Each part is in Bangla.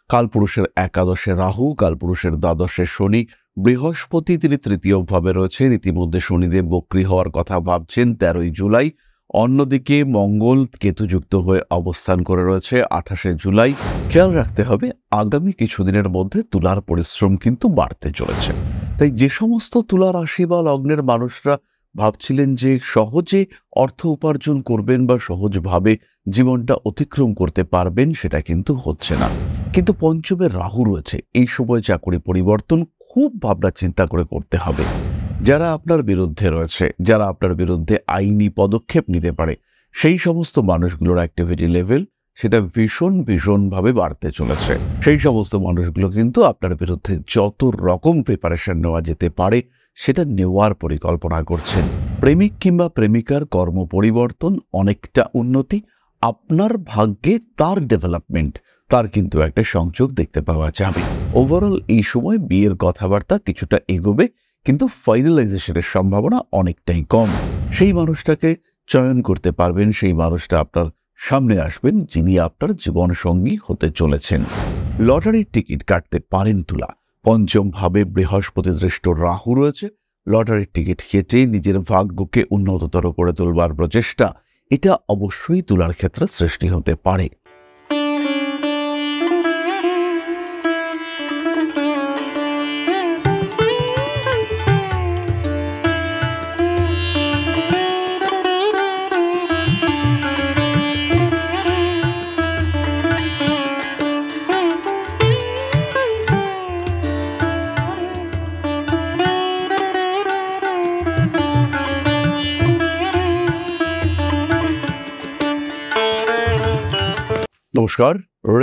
কালপুরুষের একাদশে রাহু, কালপুরুষের দ্বাদশে শনি, বৃহস্পতি তিনি তৃতীয় ভাবে রয়েছেন। ইতিমধ্যে শনিদেব বক্রী হওয়ার কথা ভাবছেন 13ই জুলাই। অন্যদিকে মঙ্গল কেতুযুক্ত হয়ে অবস্থান করে রয়েছে 28শে জুলাই। খেয়াল রাখতে হবে আগামী কিছুদিনের মধ্যে তুলার পরিশ্রম কিন্তু বাড়তে চলেছে। তাই যে সমস্ত তুলা রাশি বা লগ্নের মানুষরা ভাবছিলেন যে সহজে অর্থ উপার্জন করবেন বা সহজভাবে জীবনটা অতিক্রম করতে পারবেন, সেটা কিন্তু হচ্ছে না। কিন্তু পঞ্চমে রাহু রয়েছে, এই সময় চাকরি পরিবর্তন খুব ভাবনা চিন্তা করে করতে হবে। যারা আপনার বিরুদ্ধে রয়েছে, যারা আপনার বিরুদ্ধে আইনি পদক্ষেপ নিতে পারে, সেই সমস্ত মানুষগুলোর অ্যাক্টিভিটি লেভেল সেটা ভীষণভাবে বাড়তে চলেছে। সেই সমস্ত মানুষগুলো কিন্তু আপনার বিরুদ্ধে যত রকম প্রিপারেশন নেওয়া যেতে পারে সেটা নেওয়ার পরিকল্পনা করছেন। প্রেমিক কিংবা প্রেমিকার কর্ম পরিবর্তন, অনেকটা উন্নতি, আপনার ভাগ্যে তার ডেভেলপমেন্ট, তার কিন্তু একটা সংযোগ দেখতে পাওয়া যাবে। ওভারঅল এই সময় বিয়ের কথাবার্তা কিছুটা এগোবে, কিন্তু ফাইনালাইজেশনের সম্ভাবনা অনেকটাই কম। সেই মানুষটাকে চয়ন করতে পারবেন, সেই মানুষটা আপনার সামনে আসবেন যিনি আপনার জীবন সঙ্গী হতে চলেছেন। লটারির টিকিট কাটতে পারেন তুলা। পঞ্চম ভাবে বৃহস্পতি দৃষ্ট রাহু রয়েছে। লটারির টিকিট কেটে নিজের ভাগ্যকে উন্নততর করে তোলবার প্রচেষ্টা, এটা অবশ্যই তুলার ক্ষেত্রে সৃষ্টি হতে পারে। নমস্কার,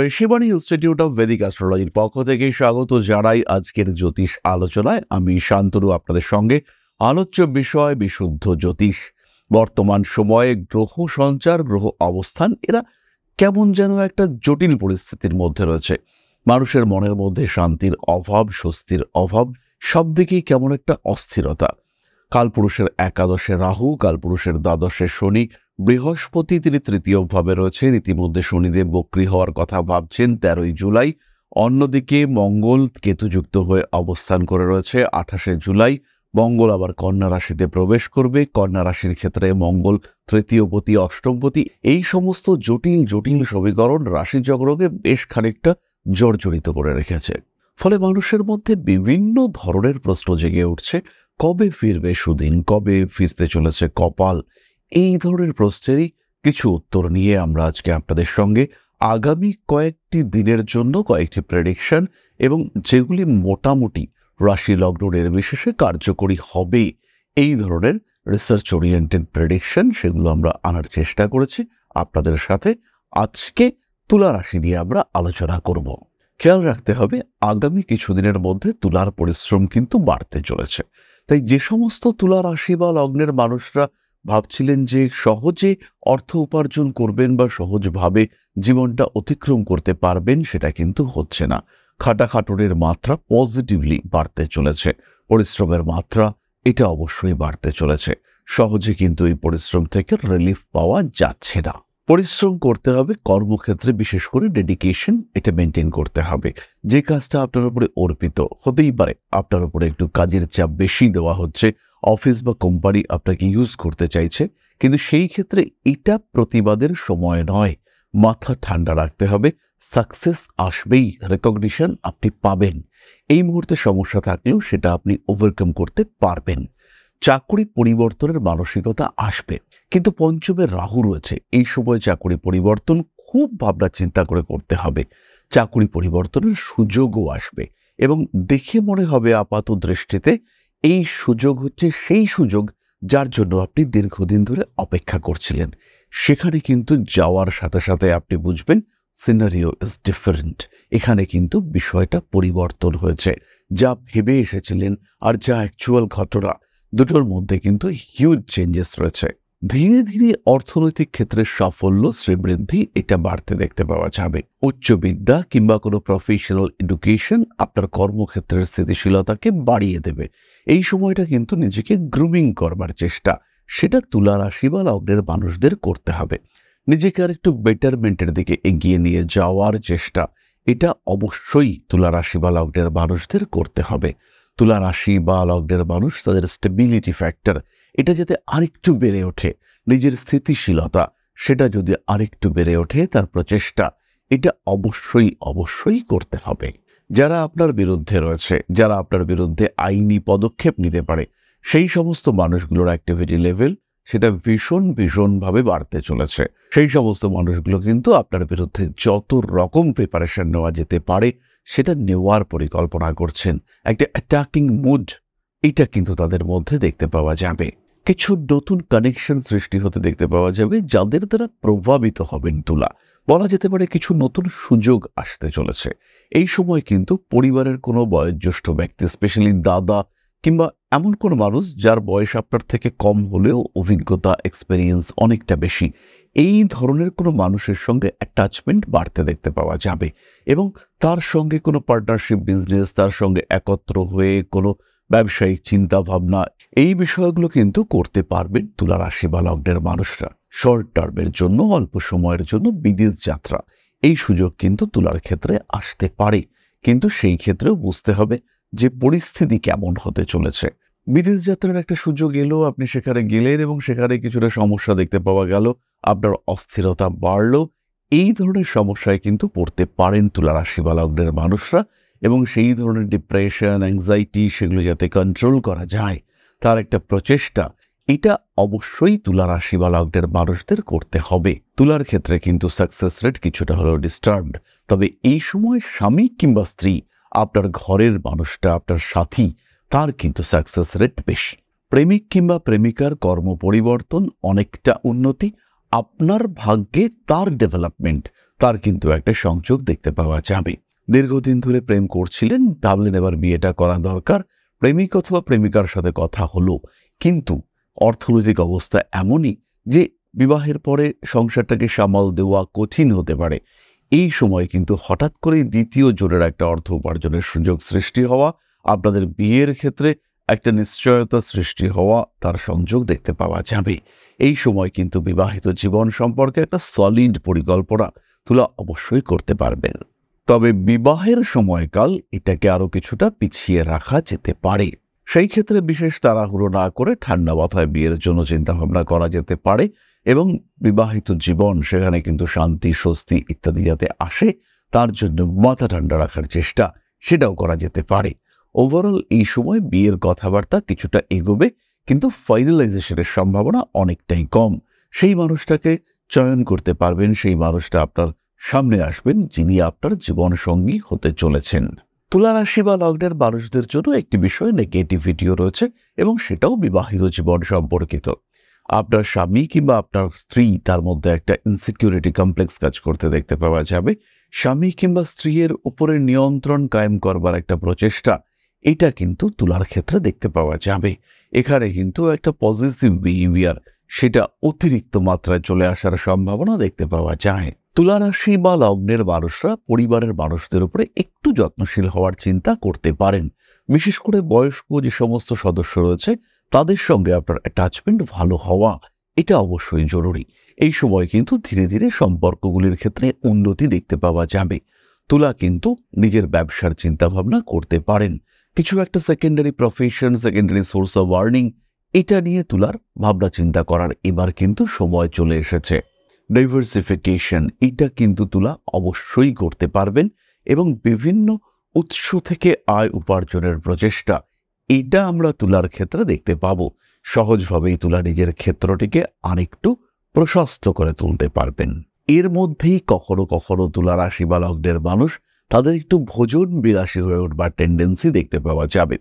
ঋষিবাণী ইনস্টিটিউট অফ ভেদিক অ্যাস্ট্রোলজির পক্ষ থেকে স্বাগত জানাই আজকের জ্যোতিষ আলোচনায়। আমি শান্তনু আপনাদের সঙ্গে। আলোচ্য বিষয় বিশুদ্ধ জ্যোতিষ। বর্তমান সময়ে গ্রহ সঞ্চার, গ্রহ অবস্থান, এরা কেমন যেন একটা জটিল পরিস্থিতির মধ্যে রয়েছে। মানুষের মনের মধ্যে শান্তির অভাব, স্বস্তির অভাব, সব দিকেই কেমন একটা অস্থিরতা। কালপুরুষের একাদশে রাহু, কালপুরুষের দ্বাদশে শনি, বৃহস্পতি তিনি তৃতীয় ভাবে রয়েছেন। ইতিমধ্যে শনিদেব বক্রী হওয়ার কথা ভাবছেন 13ই জুলাই। অন্যদিকে মঙ্গল কেতুযুক্ত হয়ে অবস্থান করে রয়েছে 28শে জুলাই। মঙ্গল আবার কন্যা রাশিতে প্রবেশ করবে। কন্যা রাশির ক্ষেত্রে মঙ্গল তৃতীয়পতি, অষ্টমপতি, এই সমস্ত জটিল সমীকরণ রাশিচক্রকে বেশ খানিকটা জর্জরিত করে রেখেছে। ফলে মানুষের মধ্যে বিভিন্ন ধরনের প্রশ্ন জেগে উঠছে। কবে ফিরবে সুদিন, কবে ফিরতে চলেছে কপাল? এই ধরনের প্রশ্নেরই কিছু উত্তর নিয়ে আমরা আজকে আপনাদের সঙ্গে আগামী কয়েকটি দিনের জন্য কয়েকটি প্রেডিকশন, এবং যেগুলি মোটামুটি রাশি লগ্ন নির্বিশেষে কার্যকরী হবে, এই ধরনের রিসার্চ ওরিয়েন্টেড প্রেডিকশন, সেগুলো আমরা আনার চেষ্টা করেছি আপনাদের সাথে। আজকে তুলা রাশি নিয়ে আমরা আলোচনা করব। খেয়াল রাখতে হবে আগামী কিছুদিনের মধ্যে তুলার পরিশ্রম কিন্তু বাড়তে চলেছে। তাই যে সমস্ত তুলা রাশি বা লগ্নের মানুষরা ভাবছিলেন যে সহজে অর্থ উপার্জন করবেন বা সহজভাবে জীবনটা অতিক্রম করতে পারবেন, সেটা কিন্তু হচ্ছে না। খাটাখাটুনির মাত্রা পজিটিভলি বাড়তে চলেছে। পরিশ্রমের মাত্রা এটা অবশ্যই বাড়তে চলেছে। সহজে কিন্তু এই পরিশ্রম থেকে রিলিফ পাওয়া যাচ্ছে না। পরিশ্রম করতে হবে কর্মক্ষেত্রে, বিশেষ করে ডেডিকেশন এটা মেনটেন করতে হবে। যে কাজটা আপনার উপরে অর্পিত, হতেই পারে আপনার উপরে একটু কাজের চাপ বেশি দেওয়া হচ্ছে, অফিস বা কোম্পানি আপনাকে ইউজ করতে চাইছে, কিন্তু সেই ক্ষেত্রে এটা প্রতিবাদের সময় নয়। মাথা ঠান্ডা রাখতে হবে। সাকসেস আসবেই, রেকগনিশন আপনি পাবেন। এই মুহূর্তে সমস্যা থাকলেও সেটা আপনি ওভারকাম করতে পারবেন। চাকরি পরিবর্তনের মানসিকতা আসবে, কিন্তু পঞ্চমে রাহু রয়েছে, এই সময় চাকরি পরিবর্তন খুব ভাবনা চিন্তা করে করতে হবে। চাকরি পরিবর্তনের সুযোগও আসবে, এবং দেখে মনে হবে আপাত দৃষ্টিতে এই সুযোগ হচ্ছে সেই সুযোগ যার জন্য আপনি দীর্ঘদিন ধরে অপেক্ষা করছিলেন। সেখানে কিন্তু যাওয়ার সাথে সাথে আপনি বুঝবেন সিনারিও ইজ ডিফারেন্ট। এখানে কিন্তু বিষয়টা পরিবর্তন হয়েছে। যা ভেবে এসেছিলেন আর যা অ্যাকচুয়াল ঘটনা, দুটোর মধ্যে কিন্তু হিউজ চেঞ্জেস রয়েছে। ধীরে ধীরে অর্থনৈতিক ক্ষেত্রে সাফল্য, শ্রীবৃদ্ধি এটা বাড়তে দেখতে পাওয়া যাবে। উচ্চ বিদ্যা কিংবা কোনো প্রফেশনাল এডুকেশন আপনার কর্মক্ষেত্রের স্থিতিশীলতাকে বাড়িয়ে দেবে। এই সময়টা কিন্তু নিজেকে গ্রুমিং করবার চেষ্টা, সেটা তুলা রাশি বা লগ্নের মানুষদের করতে হবে। নিজেকে আর একটু বেটারমেন্টের দিকে এগিয়ে নিয়ে যাওয়ার চেষ্টা, এটা অবশ্যই তুলা রাশি বা লগ্নের মানুষদের করতে হবে। তুলা রাশি বা লগ্নের মানুষ তাদের স্টেবিলিটি ফ্যাক্টর এটা যাতে আরেকটু বেড়ে ওঠে, নিজের স্থিতিশীলতা সেটা যদি আরেকটু বেড়ে ওঠে, তার প্রচেষ্টা এটা অবশ্যই করতে হবে। যারা আপনার বিরুদ্ধে রয়েছে, যারা আপনার বিরুদ্ধে আইনি পদক্ষেপ নিতে পারে, সেই সমস্ত মানুষগুলোর অ্যাক্টিভিটি লেভেল সেটা ভীষণভাবে বাড়তে চলেছে। সেই সমস্ত মানুষগুলো কিন্তু আপনার বিরুদ্ধে যত রকম প্রিপারেশন নেওয়া যেতে পারে সেটা নেওয়ার পরিকল্পনা করছেন। একটা অ্যাটাকিং মুড এটা কিন্তু তাদের মধ্যে দেখতে পাওয়া যাবে। কিছু নতুন কানেকশন সৃষ্টি হতে দেখতে পাওয়া যাবে, যাদের দ্বারা প্রভাবিত হবেন তুলা। বলা যেতে পারে কিছু নতুন সুযোগ আসতে চলেছে। এই সময় কিন্তু পরিবারের কোনো বয়োজ্যেষ্ঠ ব্যক্তি, স্পেশালি দাদা কিংবা এমন কোনো মানুষ যার বয়স আপনার থেকে কম হলেও অভিজ্ঞতা এক্সপেরিয়েন্স অনেকটা বেশি, এই ধরনের কোনো মানুষের সঙ্গে অ্যাটাচমেন্ট বাড়তে দেখতে পাওয়া যাবে এবং তার সঙ্গে কোনো পার্টনারশিপ বিজনেস, তার সঙ্গে একত্র হয়ে কোনো ব্যবসায়িক চিন্তা ভাবনা, এই বিষয়গুলো কিন্তু করতে পারবেন তুলা রাশি বা লগ্নের মানুষরা। শর্ট টার্মের জন্য, অল্প সময়ের জন্য বিদেশ যাত্রা, এই সুযোগ কিন্তু তুলার ক্ষেত্রে আসতে পারে, কিন্তু সেই ক্ষেত্রেও বুঝতে হবে যে পরিস্থিতি কেমন হতে চলেছে। বিদেশ যাত্রার একটা সুযোগ এলো, আপনি সেখানে গেলেন এবং সেখানে কিছুটা সমস্যা দেখতে পাওয়া গেল, আপনার অস্থিরতা বাড়ল। এই ধরনের সমস্যায় কিন্তু পড়তে পারেন তুলা রাশি বা লগ্নের মানুষরা এবং সেই ধরনের ডিপ্রেশন, অ্যাংজাইটি সেগুলো যাতে কন্ট্রোল করা যায় তার একটা প্রচেষ্টা এটা অবশ্যই তুলা রাশি বা লগ্নের মানুষদের করতে হবে। তুলার ক্ষেত্রে কিন্তু সাকসেস রেট কিছুটা হলেও ডিস্টার্বড, তবে এই সময় স্বামী কিংবা স্ত্রী, আপনার ঘরের মানুষটা, আপনার সাথী, তার কিন্তু সাকসেস রেট বেশি। প্রেমিক কিংবা প্রেমিকার কর্ম পরিবর্তন, অনেকটা উন্নতি, আপনার ভাগ্যে তার ডেভেলপমেন্ট, তার কিন্তু একটা সংযোগ দেখতে পাওয়া যাবে। দীর্ঘদিন ধরে প্রেম করছিলেন, ভাবলেন এবার বিয়েটা করা দরকার, প্রেমিক অথবা প্রেমিকার সাথে কথা হলো, কিন্তু অর্থনৈতিক অবস্থা এমনই যে বিবাহের পরে সংসারটাকে সামাল দেওয়া কঠিন হতে পারে। এই সময় কিন্তু হঠাৎ করেই দ্বিতীয় জোরের একটা অর্থ উপার্জনের সুযোগ সৃষ্টি হওয়া, আপনাদের বিয়ের ক্ষেত্রে একটা নিশ্চয়তা সৃষ্টি হওয়া, তার সংযোগ দেখতে পাওয়া যাবে। এই সময় কিন্তু বিবাহিত জীবন সম্পর্কে একটা সলিড পরিকল্পনা তুলা অবশ্যই করতে পারবেন। তবে বিবাহের সময়কাল এটাকে আরো কিছুটা পিছিয়ে রাখা যেতে পারে। সেই ক্ষেত্রে বিশেষ তাড়াহুড়ো না করে ঠান্ডা মাথায় বিয়ের জন্য চিন্তাভাবনা করা যেতে পারে এবং বিবাহিত জীবন সেখানে কিন্তু শান্তি, স্বস্তি ইত্যাদি যাতে আসে তার জন্য মাথা ঠান্ডা রাখার চেষ্টা সেটাও করা যেতে পারে। ওভারঅল এই সময় বিয়ের কথাবার্তা কিছুটা এগোবে, কিন্তু ফাইনালাইজেশনের সম্ভাবনা অনেকটাই কম। সেই মানুষটাকে চয়ন করতে পারবেন, সেই মানুষটা আপনার সামনে আসবেন যিনি আপনার জীবনসঙ্গী হতে চলেছেন। তুলা রাশি বা লগ্নের মানুষদের জন্য একটি বিষয় নেগেটিভিটিও রয়েছে এবং সেটাও বিবাহিত জীবন সম্পর্কিত। আপনার স্বামী কিংবা আপনার স্ত্রী, তার মধ্যে একটা ইনসিকিউরিটি কমপ্লেক্স কাজ করতে দেখতে পাওয়া যাবে। স্বামী কিংবা স্ত্রীর উপরে নিয়ন্ত্রণ কায়েম করবার একটা প্রচেষ্টা এটা কিন্তু তুলার ক্ষেত্রে দেখতে পাওয়া যাবে। এখানে কিন্তু একটা পজিটিভ বিহেভিয়ার সেটা অতিরিক্ত মাত্রায় চলে আসার সম্ভাবনা দেখতে পাওয়া যায়। তুলা রাশি বা লগ্নের মানুষরা পরিবারের মানুষদের উপরে একটু যত্নশীল হওয়ার চিন্তা করতে পারেন। বিশেষ করে বয়স্ক যে সমস্ত সদস্য রয়েছে তাদের সঙ্গে আপনার অ্যাটাচমেন্ট ভালো হওয়া এটা অবশ্যই জরুরি। এই সময় কিন্তু ধীরে ধীরে সম্পর্কগুলির ক্ষেত্রে উন্নতি দেখতে পাওয়া যাবে। তুলা কিন্তু নিজের ব্যবসার চিন্তাভাবনা করতে পারেন। কিছু একটা secondary profession, secondary source of earning এটা নিয়ে তুলার ভাবনা চিন্তা করার এবার কিন্তু সময় চলে এসেছে। ডাইভার্সিফিকেশন এটা কিন্তু তুলা অবশ্যই করতে পারবেন এবং বিভিন্ন উৎস থেকে আয় উপার্জনের প্রচেষ্টা এটা আমরা তুলার ক্ষেত্রে দেখতে পাব। সহজভাবেই তুলা নিজের ক্ষেত্রটিকে আরেকটু প্রশস্ত করে তুলতে পারবেন। এর মধ্যেই কখনো কখনো তুলা রাশি বা লগ্নের মানুষ তাদের একটু ভোজন বিলাসী হয়ে উঠবার টেন্ডেন্সি দেখতে পাওয়া যাবে।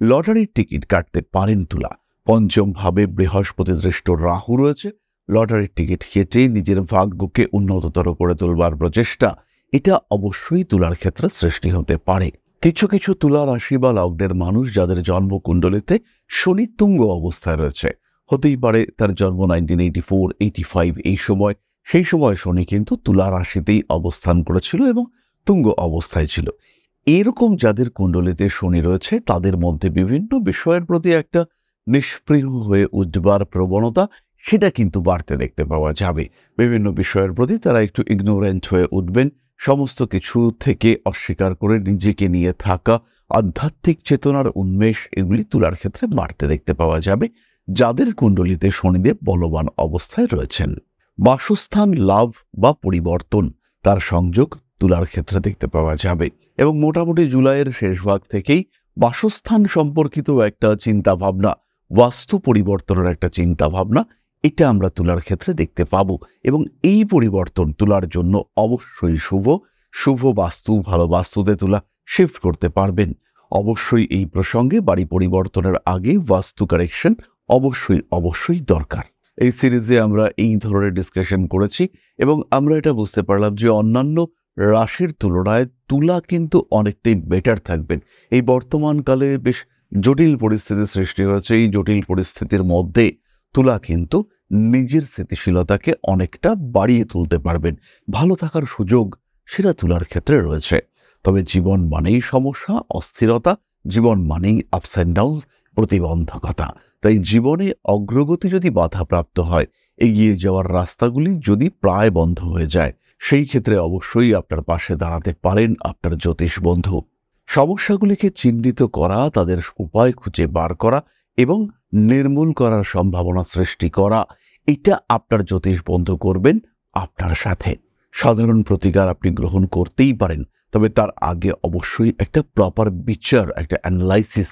লটারির টিকিট কাটতে পারেন তুলা। পঞ্চম ভাবে বৃহস্পতি দৃষ্ট রাহু রয়েছে। লটারির টিকিট কেটে নিজের ভাগ্যকে উন্নততর করে তুলবার প্রচেষ্টা এটা অবশ্যই তুলার ক্ষেত্রে সৃষ্টি হতে পারে। কিছু কিছু তুলা রাশি বা লগ্নের মানুষ যাদের জন্মকুণ্ডলিতে শনি তুঙ্গ অবস্থায় রয়েছে, হতেই পারে তার জন্ম 1984, 85 এই সময়, সেই সময় শনি কিন্তু তুলা রাশিতেই অবস্থান করেছিল এবং তুঙ্গ অবস্থায় ছিল। এরকম যাদের কুণ্ডলিতে শনি রয়েছে তাদের মধ্যে বিভিন্ন বিষয়ের প্রতি একটা নিষ্প্রিয় হয়ে উঠবার প্রবণতা সেটা কিন্তু বাড়তে দেখতে পাওয়া যাবে। বিভিন্ন বিষয়ের প্রতি তারা একটু ইগনোরেন্ট হয়ে উঠবেন, সমস্ত কিছু থেকে অস্বীকার করে নিজেকে নিয়ে থাকা আধ্যাত্মিক চেতনার উন্মেষ এগুলি তুলার ক্ষেত্রে বাড়তে দেখতে পাওয়া যাবে যাদের কুণ্ডলিতে শনিদেব বলবান অবস্থায় রয়েছেন। বাসস্থান লাভ বা পরিবর্তন তার সংযোগ তুলার ক্ষেত্রে দেখতে পাওয়া যাবে এবং মোটামুটি জুলাইয়ের শেষ ভাগ থেকেই বাসস্থান সম্পর্কিত একটা চিন্তাভাবনা, বাস্তু পরিবর্তনের একটা চিন্তাভাবনা, এটা আমরা তুলার ক্ষেত্রে দেখতে পাব এবং এই পরিবর্তন তুলার জন্য অবশ্যই শুভ। শুভ বাস্তু, ভালো বাস্তুতে তুলা শিফট করতে পারবেন। অবশ্যই এই প্রসঙ্গে বাড়ি পরিবর্তনের আগে বাস্তু কারেকশন অবশ্যই দরকার। এই সিরিজে আমরা এই ধরনের ডিসকাশন করেছি এবং আমরা এটা বুঝতে পারলাম যে অন্যান্য রাশির তুলনায় তুলা কিন্তু অনেকটাই বেটার থাকবেন। এই বর্তমানকালে বেশ জটিল পরিস্থিতির সৃষ্টি হয়েছে। এই জটিল পরিস্থিতির মধ্যে তুলা কিন্তু নিজের স্থিতিশীলতাকে অনেকটা বাড়িয়ে তুলতে পারবেন। ভালো থাকার সুযোগ সেটা তুলার ক্ষেত্রে রয়েছে। তবে জীবন মানেই সমস্যা, অস্থিরতা, জীবন মানেই আপস অ্যান্ড ডাউনস, প্রতিবন্ধকতা। তাই জীবনে অগ্রগতি যদি বাধাপ্রাপ্ত হয়, এগিয়ে যাওয়ার রাস্তাগুলি যদি প্রায় বন্ধ হয়ে যায়, সেই ক্ষেত্রে অবশ্যই আপনার পাশে দাঁড়াতে পারেন আপনার জ্যোতিষ বন্ধু। সমস্যাগুলিকে চিহ্নিত করা, তাদের উপায় খুঁজে বার করা এবং নির্মূল করার সম্ভাবনা সৃষ্টি করা, এটা আপনার জ্যোতিষ বন্ধু করবেন আপনার সাথে। সাধারণ প্রতিকার আপনি গ্রহণ করতেই পারেন, তবে তার আগে অবশ্যই একটা প্রপার বিচার, একটা অ্যানালাইসিস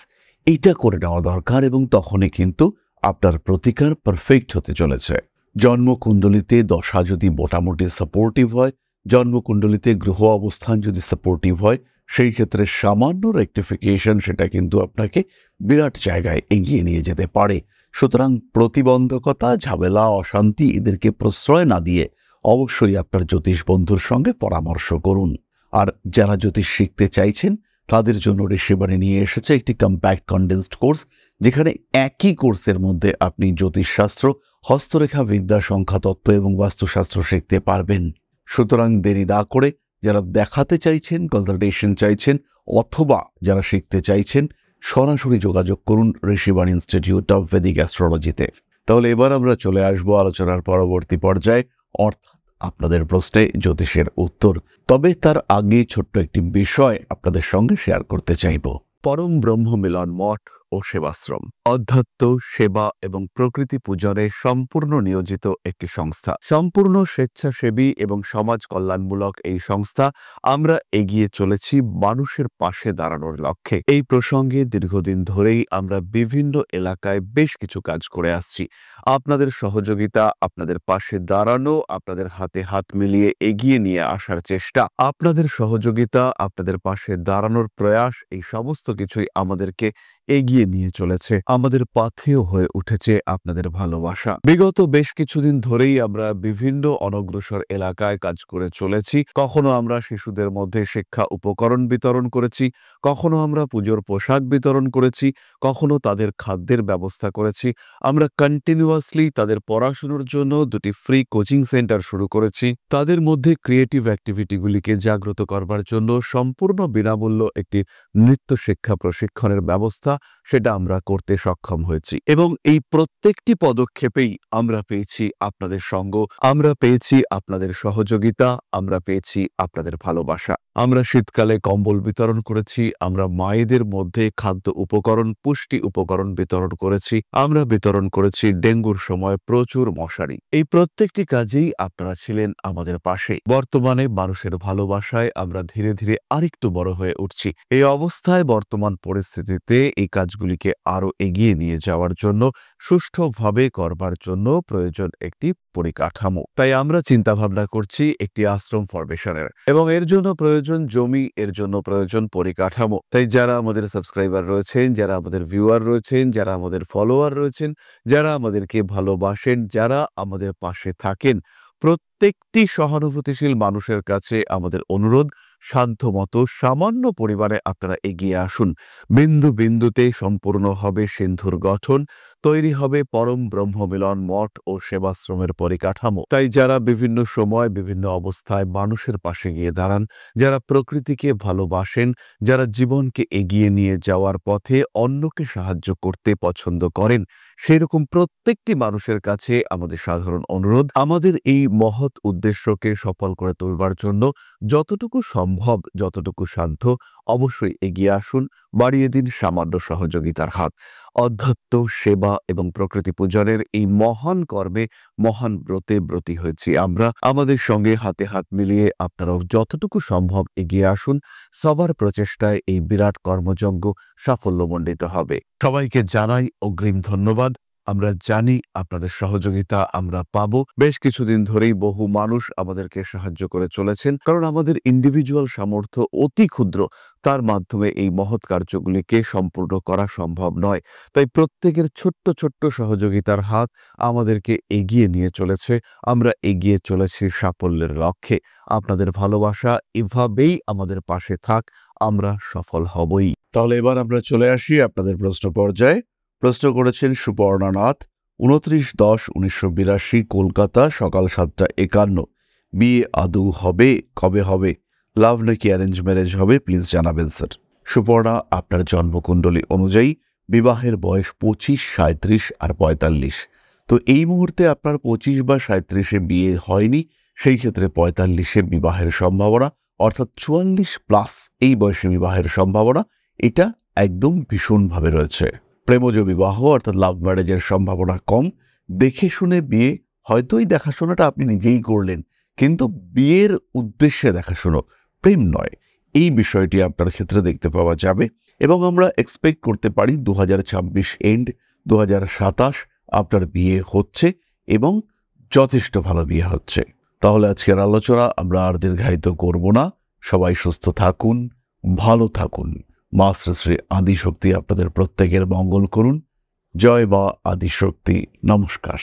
এইটা করে নেওয়া দরকার এবং তখনই কিন্তু আপনার প্রতিকার পারফেক্ট হতে চলেছে। জন্মকুণ্ডলিতে দশা যদি মোটামুটি সাপোর্টিভ হয়, জন্মকুণ্ডলিতে গ্রহ অবস্থান যদি সাপোর্টিভ হয়, সেই ক্ষেত্রে সামান্য রেকটিফিকেশন সেটা কিন্তু আপনাকে বিরাট জায়গায় এগিয়ে নিয়ে যেতে পারে। সুতরাং প্রতিবন্ধকতা, ঝামেলা, অশান্তি এদেরকে প্রশ্রয় না দিয়ে অবশ্যই আপনার জ্যোতিষ বন্ধুর সঙ্গে পরামর্শ করুন। আর যারা জ্যোতিষ শিখতে চাইছেন তাদের জন্য ঋষিবাণী নিয়ে এসেছে একটি কম্প্যাক্ট কনডেন্সড কোর্স, যেখানে একই কোর্সের মধ্যে আপনি জ্যোতিষশাস্ত্র, হস্তরেখা বিদ্যা, সংখ্যাতত্ত্ব এবং বাস্তুশাস্ত্র শিখতে পারবেন। সুতরাং দেরি না করে যারা দেখাতে চাইছেন, কনসালটেশন চাইছেন, অথবা যারা শিখতে চাইছেন, সরাসরি যোগাযোগ করুন ঋষিবাণী ইনস্টিটিউট অফ ভেদিক অ্যাস্ট্রোলজিতে। তাহলে এবার আমরা চলে আসবো আলোচনার পরবর্তী পর্যায়ে, অর্থাৎ আপনাদের প্রশ্নে জ্যোতিষের উত্তর। তবে তার আগে ছোট্ট একটি বিষয় আপনাদের সঙ্গে শেয়ার করতে চাইব। পরম ব্রহ্ম মিলন মঠ ও সেবাশ্রম অধ্যাত্ম, সেবা এবং প্রকৃতি পূজনে সম্পূর্ণ নিয়োজিত একটি সংস্থা। সম্পূর্ণ স্বেচ্ছাসেবী এবং সমাজ কল্যাণমূলক এই সংস্থা আমরা এগিয়ে চলেছি মানুষের পাশে দাঁড়ানোর লক্ষ্যে। এই প্রসঙ্গে দীর্ঘদিন ধরেই আমরা বিভিন্ন এলাকায় বেশ কিছু কাজ করে আসছি। আপনাদের সহযোগিতা, আপনাদের পাশে দাঁড়ানো, আপনাদের হাতে হাত মিলিয়ে এগিয়ে নিয়ে আসার চেষ্টা, আপনাদের সহযোগিতা, আপনাদের পাশে দাঁড়ানোর প্রয়াস, এই সমস্ত কিছুই আমাদেরকে এগিয়ে নিয়ে চলেছে। আমাদের পাথেয় হয়ে উঠেছে আপনাদের ভালোবাসা। বিগত বেশ কিছুদিন ধরেই আমরা বিভিন্ন অনগ্রসর এলাকায় কাজ করে চলেছি। কখনো আমরা শিশুদের মধ্যে শিক্ষা উপকরণ বিতরণ করেছি, কখনো আমরা পুজোর পোশাক বিতরণ করেছি, কখনো তাদের খাদ্যের ব্যবস্থা করেছি। আমরা কন্টিনিউয়াসলি তাদের পড়াশোনার জন্য 2টি ফ্রি কোচিং সেন্টার শুরু করেছি। তাদের মধ্যে ক্রিয়েটিভ অ্যাক্টিভিটিগুলিকে জাগ্রত করবার জন্য সম্পূর্ণ বিনামূল্য একটি নৃত্য শিক্ষা প্রশিক্ষণের ব্যবস্থা সেটা আমরা করতে সক্ষম হয়েছি এবং এই প্রত্যেকটি পদক্ষেপেই আমরা পেয়েছি আপনাদের সঙ্গ, আমরা পেয়েছি আপনাদের সহযোগিতা, আমরা পেয়েছি আপনাদের ভালোবাসা। আমরা শীতকালে কম্বল বিতরণ করেছি, আমরা মায়েদের মধ্যে খাদ্য উপকরণ, পুষ্টি উপকরণ বিতরণ করেছি, আমরা বিতরণ করেছি ডেঙ্গুর সময় প্রচুর মশারি। এই প্রত্যেকটি কাজেই আপনারা ছিলেন আমাদের পাশে। বর্তমানে মানুষের ভালোবাসায় আমরা ধীরে ধীরে আরেকটু বড় হয়ে উঠছি। এই অবস্থায় বর্তমান পরিস্থিতিতে এই কাজগুলিকে আরো এগিয়ে নিয়ে যাওয়ার জন্য, সুষ্ঠুভাবে করবার জন্য প্রয়োজন একটি পরিকাঠামো। তাই আমরা চিন্তা ভাবনা করছি একটি আশ্রম ফরমেশনের এবং এর জন্য প্রয়োজন জমি, এর জন্য প্রয়োজন পরিকাঠামো। তাই যারা আমাদের সাবস্ক্রাইবার রয়েছেন, যারা আমাদের ভিউয়ার রয়েছেন, যারা আমাদের ফলোয়ার রয়েছেন, যারা আমাদেরকে ভালোবাসেন, যারা আমাদের পাশে থাকেন, প্রত্যেকটি সহানুভূতিশীল মানুষের কাছে আমাদের অনুরোধ, সাধ্যমতো সামান্য পরিমাণে আপনারা এগিয়ে আসুন। বিন্দু বিন্দুতে সম্পূর্ণ হবে সিন্ধুর গঠন, তৈরি হবে পরম ব্রহ্মমিলন মঠ ও সেবাশ্রমের পরিকাঠামো। তাই যারা বিভিন্ন সময় বিভিন্ন অবস্থায় মানুষের পাশে গিয়ে দাঁড়ান, যারা প্রকৃতিকে ভালোবাসেন, যারা জীবনকে এগিয়ে নিয়ে যাওয়ার পথে অন্যকে সাহায্য করতে পছন্দ করেন, সেই রকম প্রত্যেকটি মানুষের কাছে আমাদের সাধারণ অনুরোধ, আমাদের এই মহৎ উদ্দেশ্যকে সফল করে তুলবার জন্য যতটুকু সম্ভব, যতটুকু সাধ্য অবশ্যই এগিয়ে আসুন, বাড়িয়ে দিন সামান্য সহযোগিতার হাত। অধ্যাত্ম, সেবা এবং প্রকৃতি পূজনের এই মহান কর্মে, মহান ব্রতে ব্রতী হয়েছি আমরা। আমাদের সঙ্গে হাতে হাত মিলিয়ে আপনারাও যতটুকু সম্ভব এগিয়ে আসুন। সবার প্রচেষ্টায় এই বিরাট কর্মযজ্ঞ সাফল্যমণ্ডিত হবে। সবাইকে জানাই অগ্রিম ধন্যবাদ। আমরা জানি আপনাদের সহযোগিতা আমরা পাবো। বেশ কিছুদিন ধরেই বহু মানুষ আমাদেরকে সাহায্য করে চলেছেন, কারণ আমাদের ইন্ডিভিজুয়াল সামর্থ্য অতি ক্ষুদ্র, তার মাধ্যমে এই মহৎ কার্যগুলিকে সম্পূর্ণ করা সম্ভব নয়। তাই প্রত্যেকের ছোট্ট ছোট্ট সহযোগিতার হাত আমাদেরকে এগিয়ে নিয়ে চলেছে। আমরা এগিয়ে চলেছি সাফল্যের লক্ষ্যে। আপনাদের ভালোবাসা এভাবেই আমাদের পাশে থাক, আমরা সফল হবই। তাহলে এবার আমরা চলে আসি আপনাদের প্রশ্ন পর্যায়ে। প্রশ্ন করেছেন সুপর্ণা নাথ, 29/10/1982, কলকাতা, সকাল 7:51। বিয়ে আদৌ হবে? কবে হবে? লাভ নাকি অ্যারেঞ্জ ম্যারেজ হবে? প্লিজ জানাবেন স্যার। সুপর্ণা, আপনার জন্মকুণ্ডলী অনুযায়ী বিবাহের বয়স 25, 37 আর 45। তো এই মুহূর্তে আপনার 25 বা 37-এ বিয়ে হয়নি, সেই ক্ষেত্রে 45-এ বিবাহের সম্ভাবনা, অর্থাৎ 44+ এই বয়সে বিবাহের সম্ভাবনা, এটা একদম ভীষণভাবে রয়েছে। প্রেমজ বিবাহ অর্থাৎ লাভ ম্যারেজের সম্ভাবনা কম। দেখে শুনে বিয়ে, হয়তো এই দেখাশোনাটা আপনি নিজেই করলেন, কিন্তু বিয়ের উদ্দেশ্যে দেখাশুনো, প্রেম নয়, এই বিষয়টি আপনার ক্ষেত্রে দেখতে পাওয়া যাবে। এবং আমরা এক্সপেক্ট করতে পারি 2026 এন্ড 2027 আপনার বিয়ে হচ্ছে এবং যথেষ্ট ভালো বিয়ে হচ্ছে। তাহলে আজকের আলোচনা আমরা আর দীর্ঘায়িত করব না। সবাই সুস্থ থাকুন, ভালো থাকুন। মা শ্রী শ্রী আদিশক্তি আপনাদের প্রত্যেকের মঙ্গল করুন। জয় মা আদিশক্তি। নমস্কার।